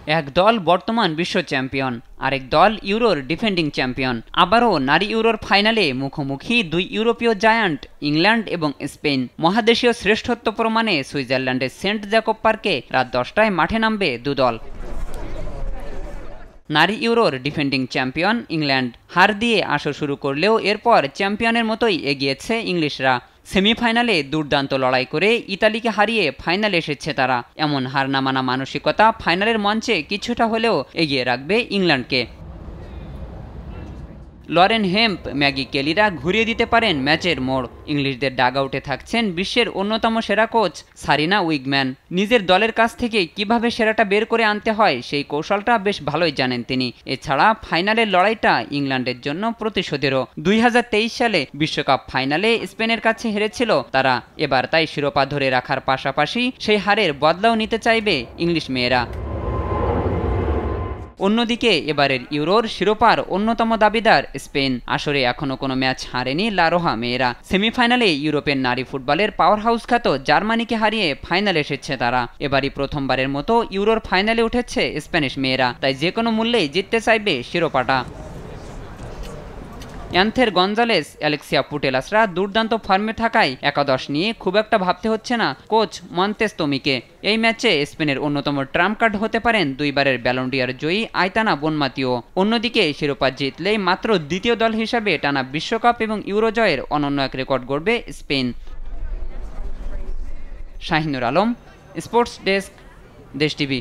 এক দল বর্তমান বিশ্ব চ্যাম্পিয়ন, আরেক দল ইউরোর ডিফেন্ডিং চ্যাম্পিয়ন। আবারও নারী ইউরোর ফাইনালে মুখোমুখি দুই ইউরোপীয় জায়ান্ট ইংল্যান্ড এবং স্পেন। মহাদেশীয় শ্রেষ্ঠত্ব প্রমাণে সুইজারল্যান্ডের সেন্ট জ্যাকব পার্কে রাত 10টায় মাঠে নামবে দুদল। নারী ইউরোর ডিফেন্ডিং চ্যাম্পিয়ন ইংল্যান্ড হার দিয়ে আসর শুরু করলেও এরপর চ্যাম্পিয়নের মতোই এগিয়েছে ইংলিশরা। সেমিফাইনালে দুর্দান্ত লড়াই করে ইতালিকে হারিয়ে ফাইনালে এসেছে তারা। এমন হার না মানা মানসিকতা ফাইনালের মঞ্চে কিছুটা হলেও এগিয়ে রাখবে ইংল্যান্ডকে। লরেন হেম্প, ম্যাগি কেলিরা ঘুরিয়ে দিতে পারেন ম্যাচের মোড়। ইংলিশদের ডাগআউটে থাকছেন বিশ্বের অন্যতম সেরা কোচ সারিনা উইগম্যান। নিজের দলের কাছ থেকে কিভাবে সেরাটা বের করে আনতে হয় সেই কৌশলটা বেশ ভালোই জানেন তিনি। এছাড়া ফাইনালের লড়াইটা ইংল্যান্ডের জন্য প্রতিশোধেরও। 2023 সালে বিশ্বকাপ ফাইনালে স্পেনের কাছে হেরেছিল তারা। এবার তাই শিরোপা ধরে রাখার পাশাপাশি সেই হারের বদলাও নিতে চাইবে ইংলিশ মেয়েরা। অন্যদিকে এবারের ইউরোর শিরোপার অন্যতম দাবিদার স্পেন। আসরে এখনও কোনো ম্যাচ হারেনি লা রোহা মেয়েরা। সেমিফাইনালে ইউরোপের নারী ফুটবলের পাওয়ার হাউস খ্যাত জার্মানিকে হারিয়ে ফাইনালে এসেছে তারা। এবারই প্রথমবারের মতো ইউরোর ফাইনালে উঠেছে স্প্যানিশ মেয়েরা, তাই যে কোনো মূল্যেই জিততে চাইবে শিরোপাটা। অ্যান্থের গঞ্জালেস, অ্যালেক্সিয়া পুটেলাসরা দুর্দান্ত ফর্মে থাকায় একাদশ নিয়ে খুব একটা ভাবতে হচ্ছে না কোচ মন্তেস্তোমিকে। এই ম্যাচে স্পেনের অন্যতম ট্রাম্প কার্ড হতে পারেন দুইবারের ব্যালন ডি'অর জয়ী আইতানা বোনমাতিও। অন্যদিকে শিরোপা জিতলেই মাত্র দ্বিতীয় দল হিসাবে টানা বিশ্বকাপ এবং ইউরো জয়ের অনন্য এক রেকর্ড গড়বে Spain. Shahinur Alam, sports desk, Desh TV.